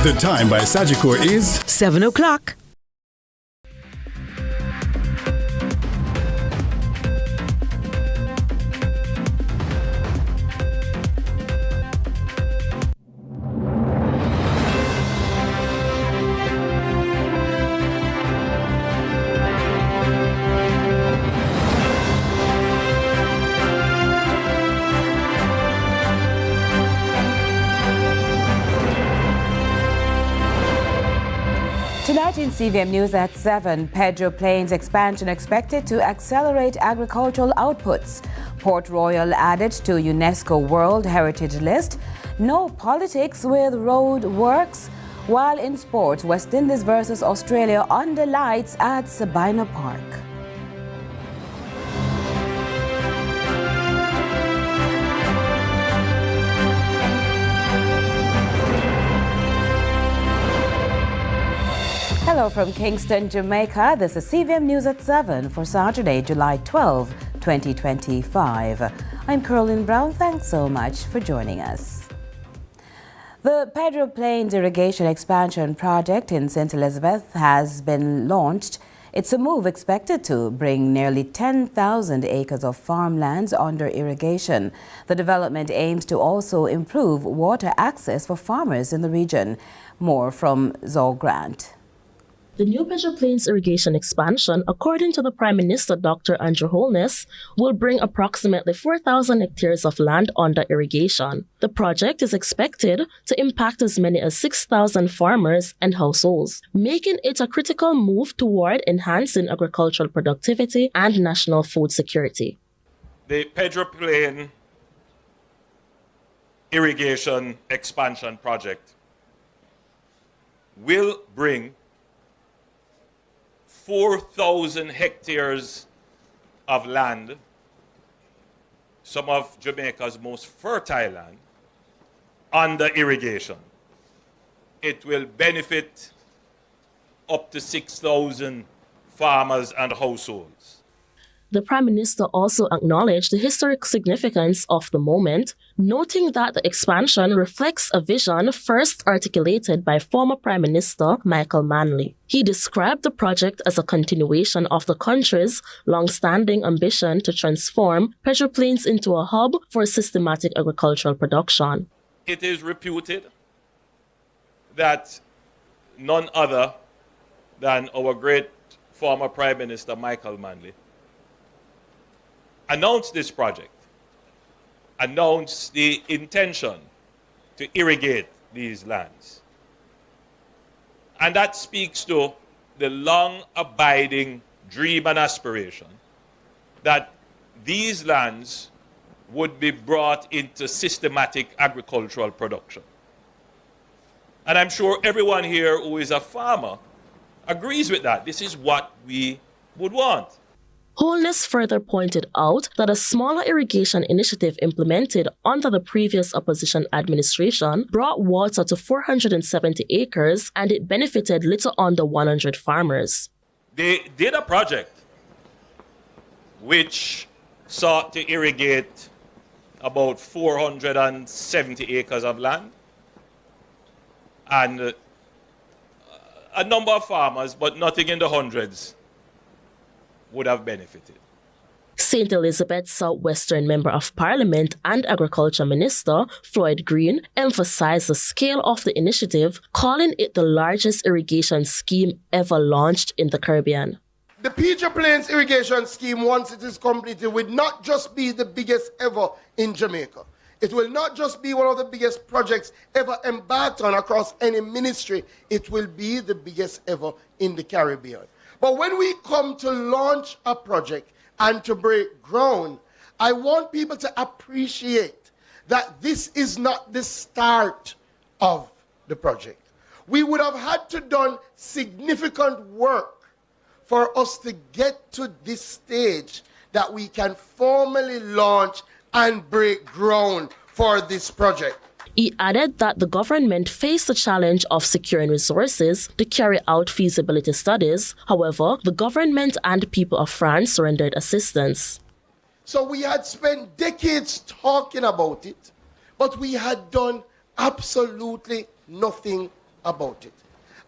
The time by Sagicor is 7 o'clock. Tonight in CVM News at 7, Pedro Plains expansion expected to accelerate agricultural outputs. Port Royal added to UNESCO World Heritage List. No politics with road works. While in sports, West Indies versus Australia under lights at Sabina Park. Hello from Kingston, Jamaica. This is CVM News at 7 for Saturday, July 12, 2025. I'm Caroline Brown. Thanks so much for joining us. The Pedro Plains Irrigation Expansion Project in St. Elizabeth has been launched. It's a move expected to bring nearly 10,000 acres of farmlands under irrigation. The development aims to also improve water access for farmers in the region. More from Zol Grant. The new Pedro Plains irrigation expansion, according to the Prime Minister Dr. Andrew Holness, will bring approximately 4,000 hectares of land under irrigation. The project is expected to impact as many as 6,000 farmers and households, making it a critical move toward enhancing agricultural productivity and national food security. The Pedro Plains irrigation expansion project will bring 4,000 hectares of land, some of Jamaica's most fertile land, under irrigation. It will benefit up to 6,000 farmers and households. The Prime Minister also acknowledged the historic significance of the moment, noting that the expansion reflects a vision first articulated by former Prime Minister Michael Manley. He described the project as a continuation of the country's long-standing ambition to transform Pedro Plains into a hub for systematic agricultural production. It is reputed that none other than our great former Prime Minister Michael Manley announced this project, announced the intention to irrigate these lands. And that speaks to the long-abiding dream and aspiration that these lands would be brought into systematic agricultural production. And I'm sure everyone here who is a farmer agrees with that. This is what we would want. Holness further pointed out that a smaller irrigation initiative implemented under the previous opposition administration brought water to 470 acres and it benefited little under 100 farmers. They did a project which sought to irrigate about 470 acres of land, and a number of farmers, but nothing in the hundreds, would have benefited. St. Elizabeth's Southwestern Member of Parliament and Agriculture Minister Floyd Green emphasized the scale of the initiative, calling it the largest irrigation scheme ever launched in the Caribbean. The Pedro Plains irrigation scheme, once it is completed, will not just be the biggest ever in Jamaica. It will not just be one of the biggest projects ever embarked on across any ministry. It will be the biggest ever in the Caribbean. But when we come to launch a project and to break ground, I want people to appreciate that this is not the start of the project. We would have had to done significant work for us to get to this stage that we can formally launch and break ground for this project. He added that the government faced the challenge of securing resources to carry out feasibility studies. However, the government and people of France rendered assistance. So we had spent decades talking about it, but we had done absolutely nothing about it.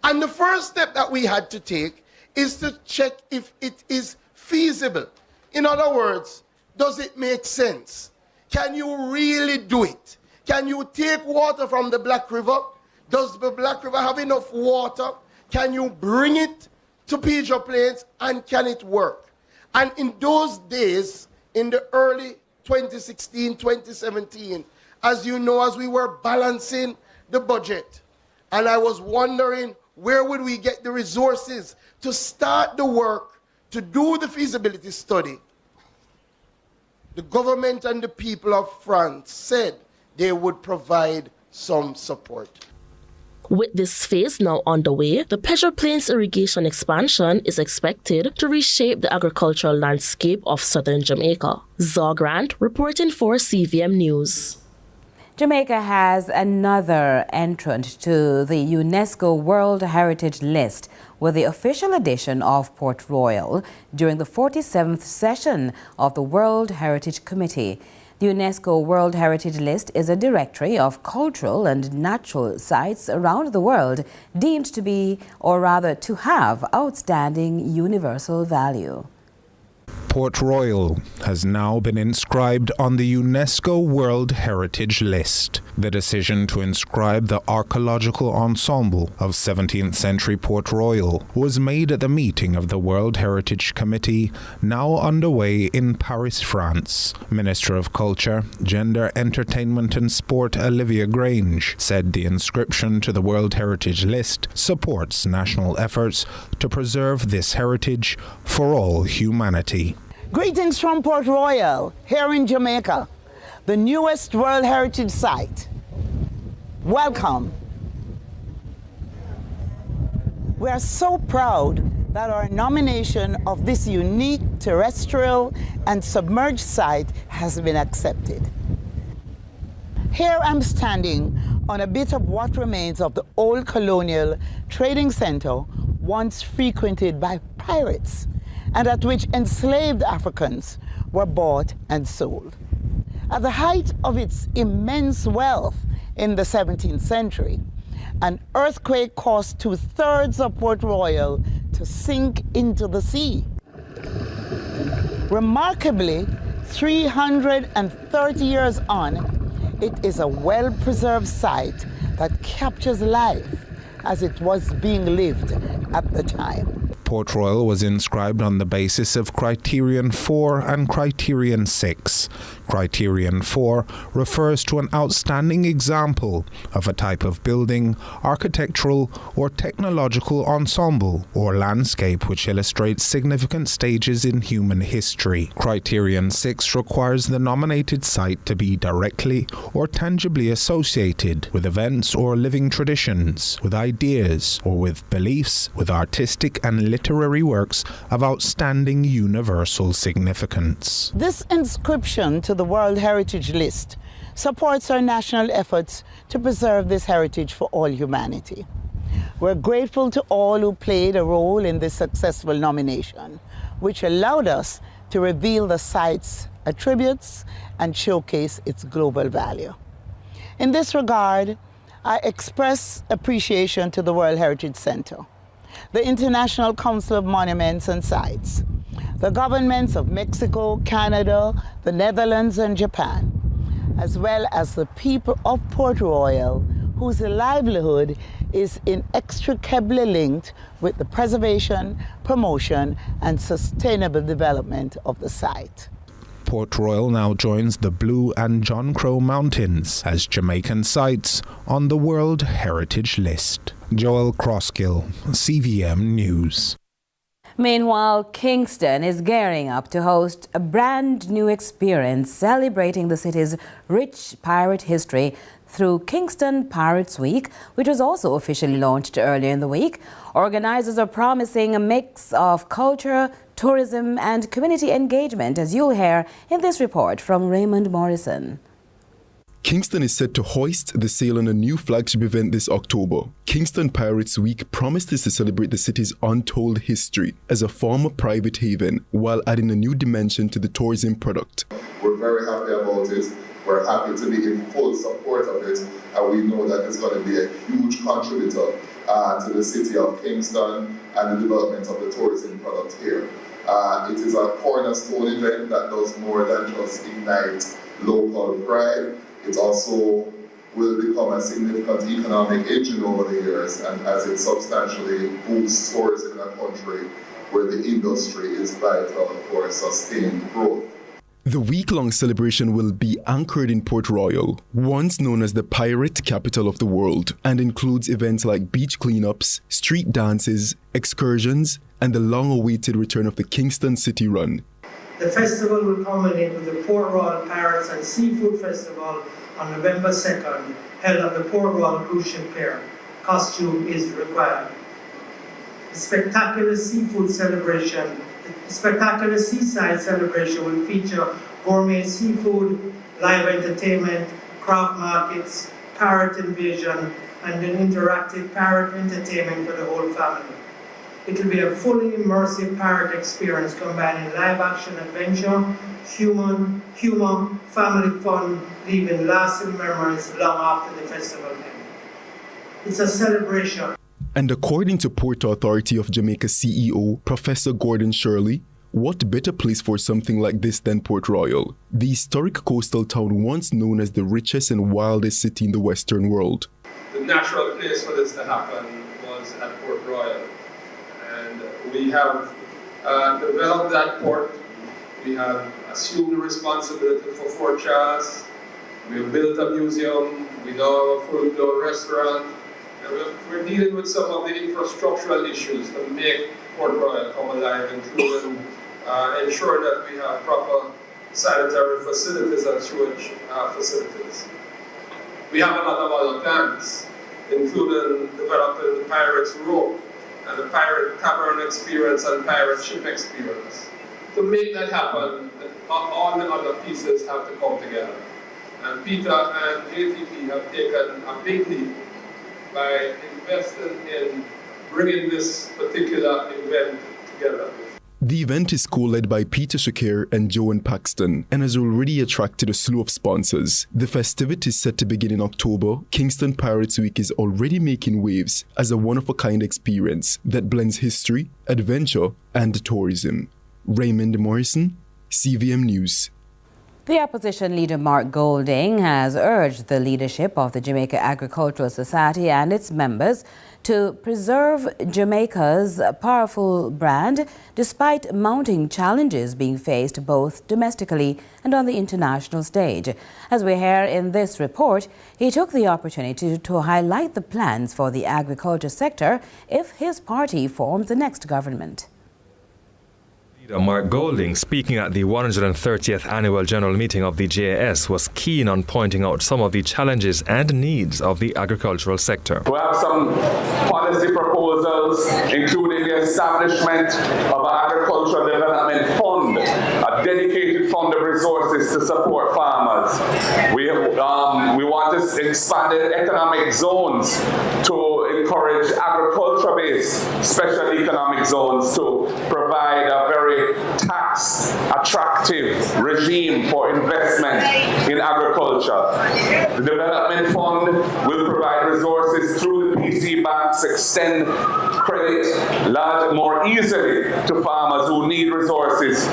And the first step that we had to take is to check if it is feasible. In other words, does it make sense? Can you really do it? Can you take water from the Black River? Does the Black River have enough water? Can you bring it to Pedro Plains, and can it work? And in those days, in the early 2016, 2017, as you know, as we were balancing the budget, and I was wondering where would we get the resources to start the work, to do the feasibility study, the government and the people of France said they would provide some support. With this phase now underway, the Pedro Plains irrigation expansion is expected to reshape the agricultural landscape of southern Jamaica. Zog Grant reporting for CVM News. Jamaica has another entrant to the UNESCO World Heritage List with the official addition of Port Royal during the 47th session of the World Heritage Committee. The UNESCO World Heritage List is a directory of cultural and natural sites around the world deemed to be, or rather to have, outstanding universal value. Port Royal has now been inscribed on the UNESCO World Heritage List. The decision to inscribe the archaeological ensemble of 17th century Port Royal was made at the meeting of the World Heritage Committee, now underway in Paris, France. Minister of Culture, Gender, Entertainment and Sport Olivia Grange said the inscription to the World Heritage List supports national efforts to preserve this heritage for all humanity. Greetings from Port Royal, here in Jamaica, the newest World Heritage Site. Welcome. We are so proud that our nomination of this unique terrestrial and submerged site has been accepted. Here I'm standing on a bit of what remains of the old colonial trading center once frequented by pirates, and at which enslaved Africans were bought and sold. At the height of its immense wealth in the 17th century, an earthquake caused 2/3 of Port Royal to sink into the sea. Remarkably, 330 years on, it is a well-preserved site that captures life as it was being lived at the time. Port Royal was inscribed on the basis of Criterion 4 and Criterion 6. Criterion 4 refers to an outstanding example of a type of building, architectural or technological ensemble or landscape which illustrates significant stages in human history. Criterion 6 requires the nominated site to be directly or tangibly associated with events or living traditions, with ideas or with beliefs, with artistic and literary works of outstanding universal significance. This inscription to the World Heritage List supports our national efforts to preserve this heritage for all humanity. We're grateful to all who played a role in this successful nomination, which allowed us to reveal the site's attributes and showcase its global value. In this regard, I express appreciation to the World Heritage Center, the International Council of Monuments and Sites, the governments of Mexico, Canada, the Netherlands and Japan, as well as the people of Port Royal, whose livelihood is inextricably linked with the preservation, promotion and sustainable development of the site. Port Royal now joins the Blue and John Crow Mountains as Jamaican sites on the World Heritage List. Joel Crosskill, CVM News. Meanwhile, Kingston is gearing up to host a brand new experience celebrating the city's rich pirate history through Kingston Pirates Week, which was also officially launched earlier in the week. Organizers are promising a mix of culture, tourism and community engagement, as you'll hear in this report from Raymond Morrison. Kingston is set to hoist the sail on a new flagship event this October. Kingston Pirates Week promises to celebrate the city's untold history as a former private haven while adding a new dimension to the tourism product. We're very happy about it. We're happy to be in full support of it, and we know that it's going to be a huge contributor to the city of Kingston and the development of the tourism product here. It is a cornerstone event that does more than just ignite local pride. It also will become a significant economic engine over the years, and as it substantially boosts tourism in a country where the industry is vital for sustained growth. The week-long celebration will be anchored in Port Royal, once known as the pirate capital of the world, and includes events like beach cleanups, street dances, excursions, and the long-awaited return of the Kingston City Run. The festival will culminate with the Port Royal Pirates and Seafood Festival on November 2nd, held at the Port Royal Cruise Ship Pier. Costume is required. The spectacular seafood celebration, the spectacular seaside celebration will feature gourmet seafood, live entertainment, craft markets, parrot invasion, and an interactive parrot entertainment for the whole family. It will be a fully immersive parrot experience combining live-action adventure, humor, family fun, leaving lasting memories long after the festival ends. It's a celebration. And according to Port Authority of Jamaica CEO, Professor Gordon Shirley, what better place for something like this than Port Royal, the historic coastal town once known as the richest and wildest city in the Western world. The natural place for this to happen was at Port Royal. And we have developed that port. We have assumed the responsibility for Fort Charles. We've built a museum. We now have a full-blown restaurant. And we're dealing with some of the infrastructural issues to make Port Royal come alive, including ensure that we have proper sanitary facilities and sewage facilities. We have a lot of other plans, including developing the Pirates Row and the Pirate Tavern experience and Pirate Ship experience. To make that happen, all the other pieces have to come together. And Peter and JTP have taken a big leap by investing in bringing this particular event together. The event is co-led by Peter Shakir and Joan Paxton and has already attracted a slew of sponsors. The festivities set to begin in October, Kingston Pirates Week is already making waves as a one-of-a-kind experience that blends history, adventure, and tourism. Raymond Morrison, CVM News. The opposition leader Mark Golding has urged the leadership of the Jamaica Agricultural Society and its members to preserve Jamaica's powerful brand despite mounting challenges being faced both domestically and on the international stage. As we hear in this report, he took the opportunity to highlight the plans for the agriculture sector if his party forms the next government. Mark Golding, speaking at the 130th Annual General Meeting of the JAS, was keen on pointing out some of the challenges and needs of the agricultural sector. We have some policy proposals, including the establishment of an Agricultural Development Fund, a dedicated fund of resources to support farmers. We want to expand economic zones to encourage agriculture-based special economic zones to provide a very tax attractive regime for investment in agriculture. The development fund will provide resources through the PC banks, extend credit more easily to farmers who need resources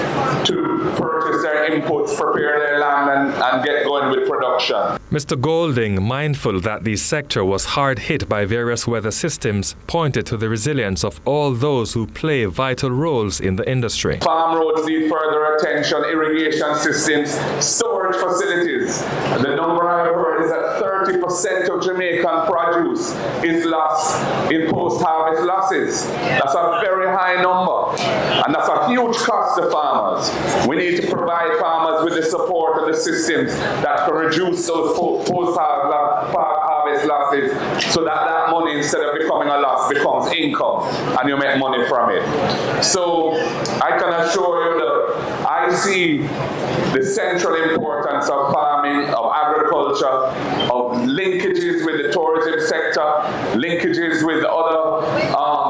to purchase their inputs, prepare their land and get going with production. Mr. Golding, mindful that the sector was hard hit by various weather systems, pointed to the resilience of all those who play vital roles in the industry. Farm roads need further attention, irrigation systems, storage facilities. The number I've heard is that 30% of Jamaican produce is lost in post-harvest losses. That's a very high number, and that's a huge cost to farmers. We need to provide farmers with the support and the systems that can reduce those post-harvest losses so that that money, instead of becoming a loss, becomes income and you make money from it. So I can assure you that I see the central importance of farming, of agriculture, of linkages with the tourism sector, linkages with other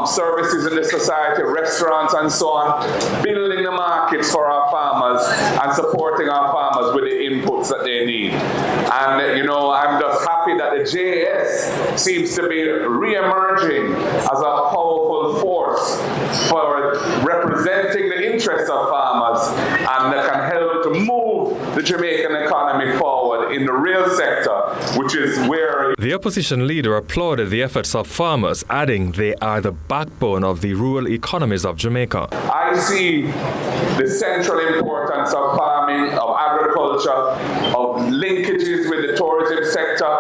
services in the society, restaurants and so on, building the markets for our farmers and supporting our farmers with the inputs that they need. And, you know, I'm just happy that the JS seems to be re-emerging as a powerful force for representing the interests of farmers and that can help to move the Jamaican economy forward in the real sector, which is where... The opposition leader applauded the efforts of farmers, adding they are the backbone of the rural economies of Jamaica. I see the central importance of farming, of agriculture, of linkages with the tourism sector,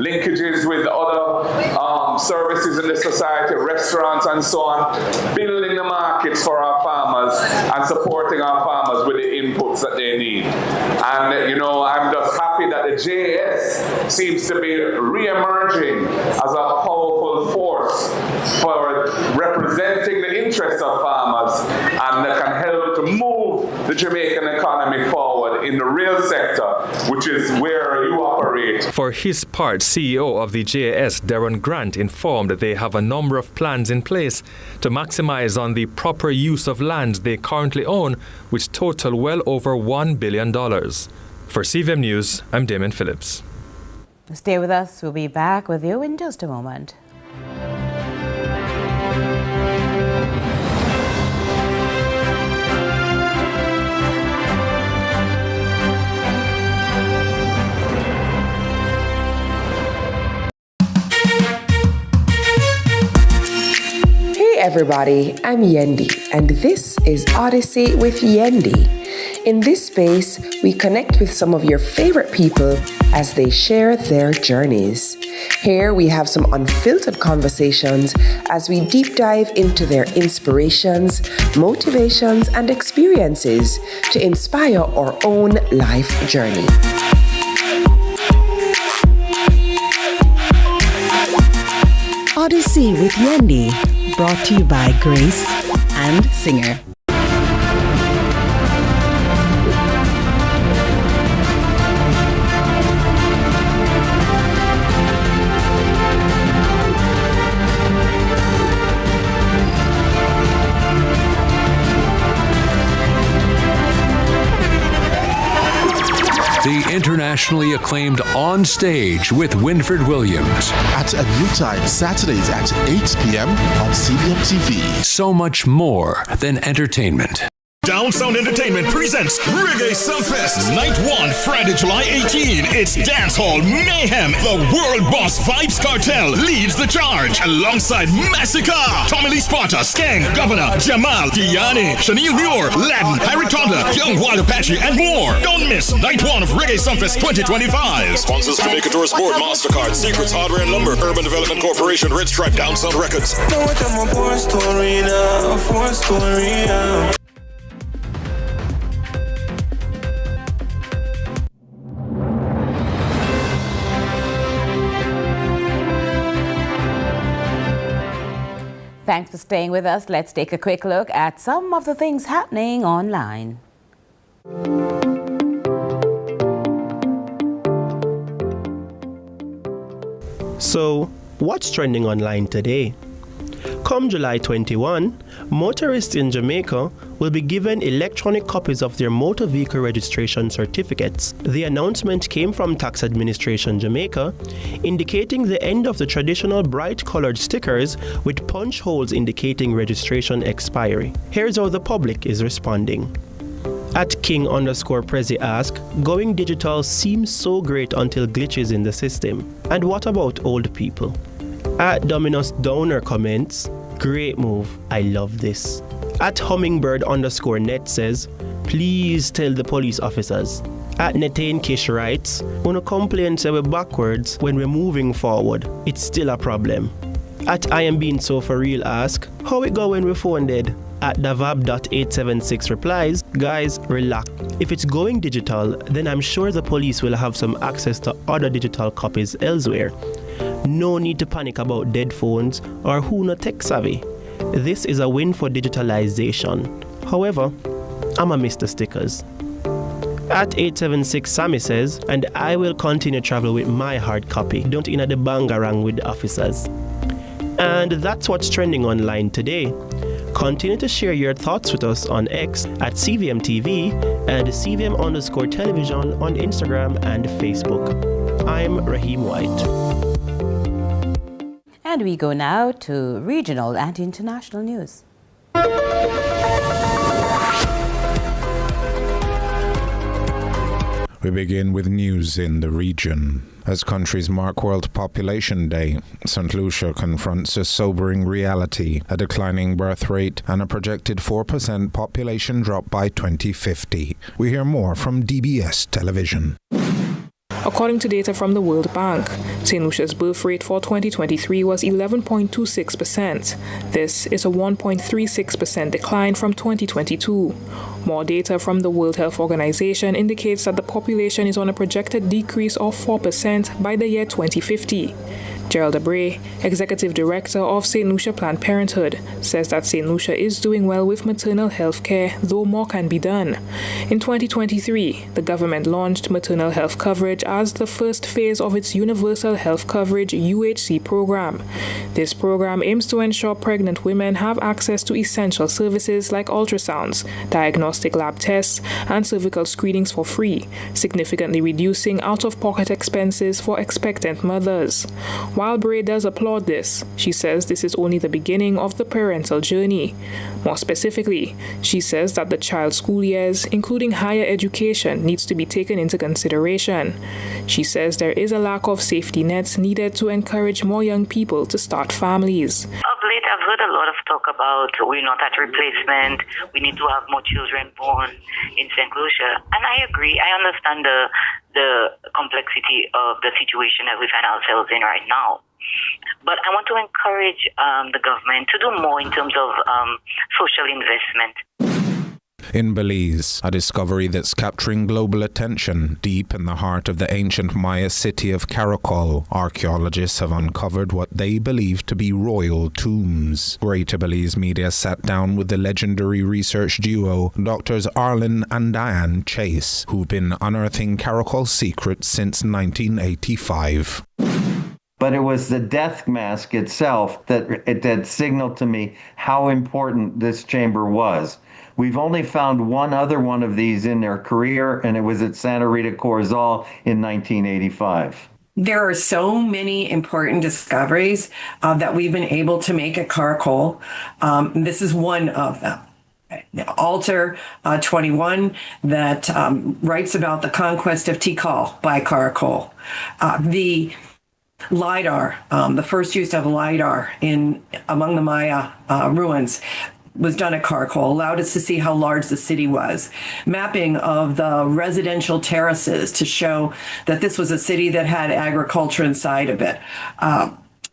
linkages with other services in the society, restaurants and so on, building the markets for our farmers and supporting our farmers with the inputs that they need. And, you know, I'm just happy that the JS seems to be re-emerging as a powerful force for representing the interests of farmers and that can help to move the Jamaican economy forward in the real sector, which is where you operate. For his part, CEO of the JS, Darren Grant, informed that they have a number of plans in place to maximize on the proper use of lands they currently own, which total well over $1 billion. For CVM News, I'm Damon Phillips. Stay with us. We'll be back with you in just a moment. Hey everybody, I'm Yendi, and this is Odyssey with Yendi. In this space, we connect with some of your favorite people as they share their journeys. Here we have some unfiltered conversations as we deep dive into their inspirations, motivations, and experiences to inspire our own life journey. Odyssey with Yendi, brought to you by Grace and Singer. The internationally acclaimed On Stage with Winford Williams. At a new time, Saturdays at 8 p.m. on CVM TV. So much more than entertainment. Down Sound Entertainment presents Reggae Sunfest Night 1, Friday, July 18. It's Dancehall Mayhem. The World Boss Vibes Cartel leads the charge alongside Massacre, Tommy Lee Sparta, Skang, Governor, Jamal, Gianni, Shanil Muir, Latin, Harry Toddler, Young Wild Apache, and more. Don't miss Night 1 of Reggae Sunfest 2025. Sponsors Jamaica Tourist Board, MasterCard, Secrets Hardware and Lumber, Urban Development Corporation, Red Stripe, Down Sound Records. Thanks for staying with us. Let's take a quick look at some of the things happening online. So, what's trending online today? Come July 21, motorists in Jamaica will be given electronic copies of their motor vehicle registration certificates. The announcement came from Tax Administration Jamaica, indicating the end of the traditional bright-colored stickers with punch holes indicating registration expiry. Here's how the public is responding. At King_Prezi ask, going digital seems so great until glitches in the system. And what about old people? At Dominus Downer comments, great move, I love this. At Hummingbird_net says, please tell the police officers. At Netane Kish writes, when a complaint say we're backwards when we're moving forward, it's still a problem. At I am being so for real ask, how it go when we're phone dead? At Davab.876 replies, guys, relax. If it's going digital, then I'm sure the police will have some access to other digital copies elsewhere. No need to panic about dead phones or who not tech savvy. This is a win for digitalization. However, I'ma miss the stickers. At 876 Sammy says, and I will continue travel with my hard copy. Don't in the bangarang with the officers. And that's what's trending online today. Continue to share your thoughts with us on X at CVM TV and CVM_television on Instagram and Facebook. I'm Raheem White. And we go now to regional and international news. We begin with news in the region. As countries mark World Population Day, St. Lucia confronts a sobering reality, a declining birth rate and a projected 4% population drop by 2050. We hear more from DBS Television. According to data from the World Bank, St. Lucia's birth rate for 2023 was 11.26%. This is a 1.36% decline from 2022. More data from the World Health Organization indicates that the population is on a projected decrease of 4% by the year 2050. Gerald Abreu, Executive Director of St. Lucia Planned Parenthood, says that St. Lucia is doing well with maternal health care, though more can be done. In 2023, the government launched maternal health coverage as the first phase of its Universal Health Coverage UHC program. This program aims to ensure pregnant women have access to essential services like ultrasounds, diagnostic lab tests, and cervical screenings for free, significantly reducing out-of-pocket expenses for expectant mothers. While Bray does applaud this, she says this is only the beginning of the parental journey. More specifically, she says that the child's school years, including higher education, needs to be taken into consideration. She says there is a lack of safety nets needed to encourage more young people to start families. Of late, I've heard a lot of talk about we're not at replacement, we need to have more children born in St. Lucia. And I agree, I understand the complexity of the situation that we find ourselves in right now. But I want to encourage the government to do more in terms of social investment. In Belize, a discovery that's capturing global attention. Deep in the heart of the ancient Maya city of Caracol, archaeologists have uncovered what they believe to be royal tombs. Greater Belize media sat down with the legendary research duo Drs. Arlen and Diane Chase, who've been unearthing Caracol's secrets since 1985. But it was the death mask itself that signaled to me how important this chamber was. We've only found one other one of these in their career, and it was at Santa Rita Corzal in 1985. There are so many important discoveries that we've been able to make at Caracol. This is one of them. Altar 21 that writes about the conquest of Tikal by Caracol. The LIDAR, the first use of LIDAR among the Maya ruins, was done at Caracol, allowed us to see how large the city was. Mapping of the residential terraces to show that this was a city that had agriculture inside of it.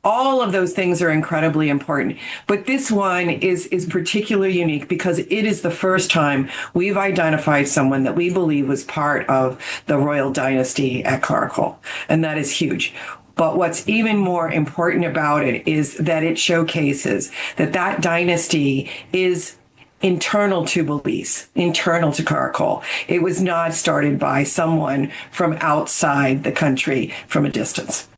All of those things are incredibly important. But this one is particularly unique because it is the first time we've identified someone that we believe was part of the royal dynasty at Caracol. And that is huge. But what's even more important about it is that it showcases that dynasty is internal to Belize, internal to Caracol. It was not started by someone from outside the country from a distance.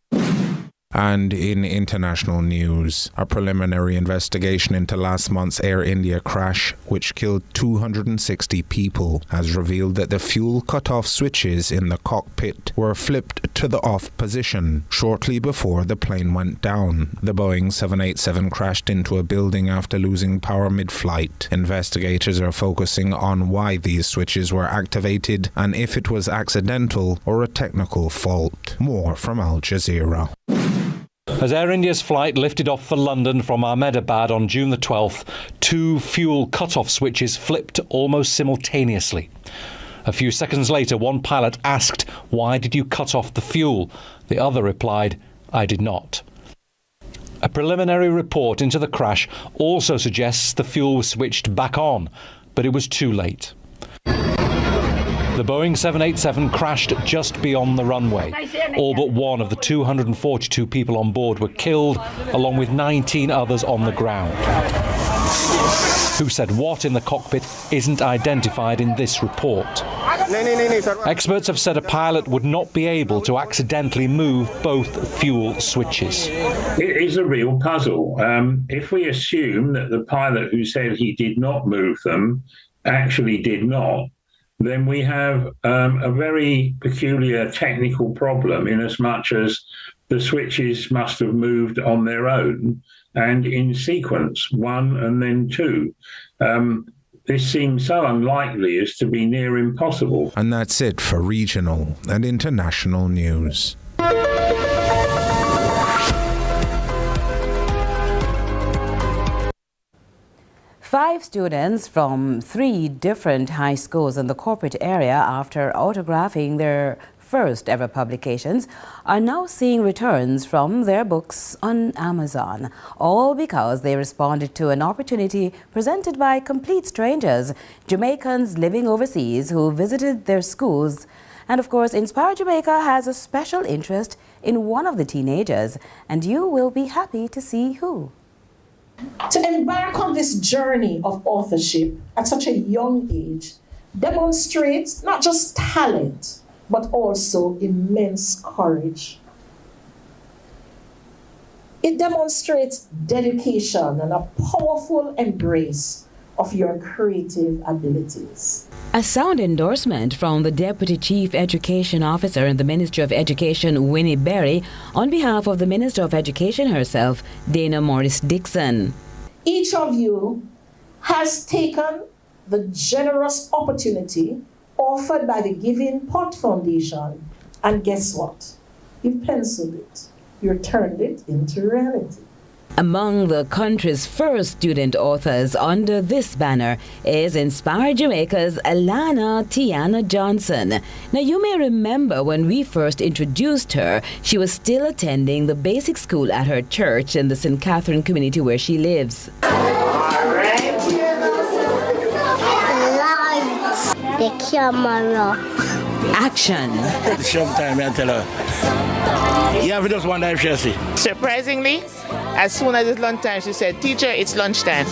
And in international news, a preliminary investigation into last month's Air India crash, which killed 260 people, has revealed that the fuel cut-off switches in the cockpit were flipped to the off position shortly before the plane went down. The Boeing 787 crashed into a building after losing power mid-flight. Investigators are focusing on why these switches were activated and if it was accidental or a technical fault. More from Al Jazeera. As Air India's flight lifted off for London from Ahmedabad on June the 12th, two fuel cut-off switches flipped almost simultaneously. A few seconds later, one pilot asked, "Why did you cut off the fuel?" The other replied, "I did not." A preliminary report into the crash also suggests the fuel was switched back on, but it was too late. The Boeing 787 crashed just beyond the runway. All but one of the 242 people on board were killed, along with 19 others on the ground. Who said what in the cockpit isn't identified in this report. Experts have said a pilot would not be able to accidentally move both fuel switches. It is a real puzzle. If we assume that the pilot who said he did not move them actually did not, then we have a very peculiar technical problem in as much as the switches must have moved on their own and in sequence, one and then two. This seems so unlikely as to be near impossible. And that's it for regional and international news. Five students from 3 different high schools in the corporate area, after autographing their first ever publications, are now seeing returns from their books on Amazon, all because they responded to an opportunity presented by complete strangers, Jamaicans living overseas who visited their schools. And of course, Inspire Jamaica has a special interest in one of the teenagers, and you will be happy to see who. To embark on this journey of authorship at such a young age demonstrates not just talent, but also immense courage. It demonstrates dedication and a powerful embrace of your creative abilities. A sound endorsement from the Deputy Chief Education Officer in the Ministry of Education, Winnie Berry, on behalf of the Minister of Education herself, Dana Morris Dixon. Each of you has taken the generous opportunity offered by the Giving Pot Foundation, and guess what? You've penciled it. You've turned it into reality. Among the country's first student authors under this banner is Inspire Jamaica's Alana Tiana Johnson. Now, you may remember when we first introduced her, she was still attending the basic school at her church in the St. Catherine community where she lives. The camera. Action. Sometime I tell her, you have just one time she see. Surprisingly, as soon as it's lunchtime, she said, "Teacher, it's lunchtime."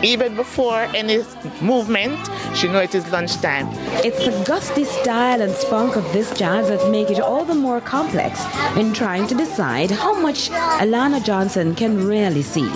Even before any movement, she knows it is lunchtime. It's the gusty style and spunk of this child that make it all the more complex in trying to decide how much Alana Johnson can really see.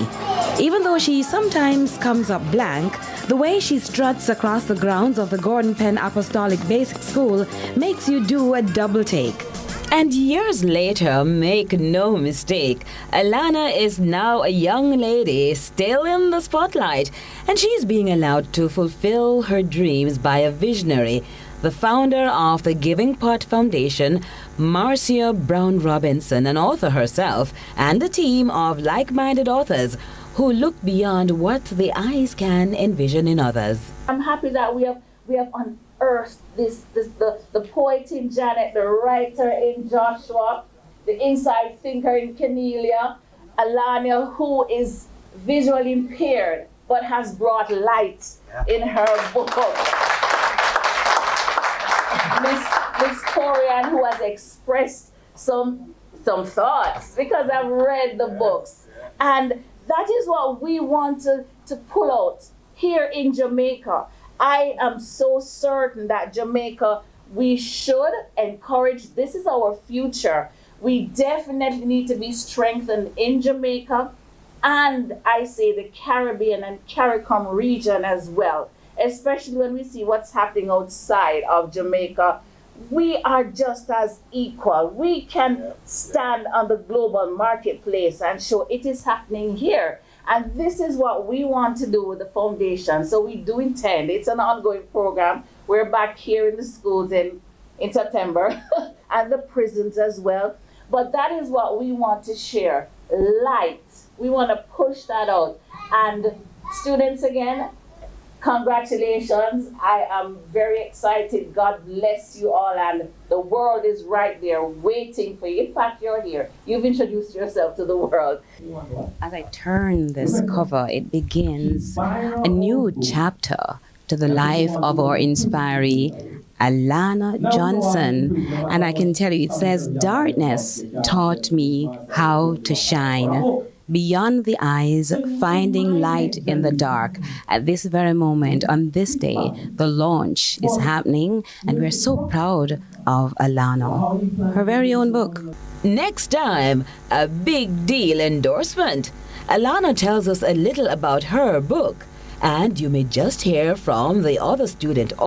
Even though she sometimes comes up blank, the way she struts across the grounds of the Gordon Penn Apostolic Basic School makes you do a double take. And years later, make no mistake, Alana is now a young lady still in the spotlight, and she's being allowed to fulfill her dreams by a visionary, the founder of the Giving Pot Foundation, Marcia Brown Robinson, an author herself, and a team of like-minded authors who look beyond what the eyes can envision in others. I'm happy that we have unearthed the poet in Janet, the writer in Joshua, the inside thinker in Cornelia, Alana, who is visually impaired but has brought light in her book. Miss Torian, who has expressed some thoughts because I've read the books. And that is what we want to pull out here in Jamaica. I am so certain that Jamaica, we should encourage, this is our future. We definitely need to be strengthened in Jamaica, and I say the Caribbean and CARICOM region as well, especially when we see what's happening outside of Jamaica. We are just as equal. We can stand on the global marketplace and show it is happening here. And this is what we want to do with the foundation. So we do intend, it's an ongoing program. We're back here in the schools in September and the prisons as well. But that is what we want to share, light. We want to push that out. And students, again, congratulations. I am very excited. God bless you all. And the world is right there waiting for you. In fact, you're here. You've introduced yourself to the world. As I turn this cover, it begins a new chapter to the life of our inspiree, Alana Johnson. And I can tell you, it says, "Darkness taught me how to shine. Beyond the Eyes, Finding Light in the Dark. At this very moment, on this day, the launch is happening, and we're so proud of Alana, her very own book. Next time, a big deal endorsement. Alana tells us a little about her book, and you may just hear from the other student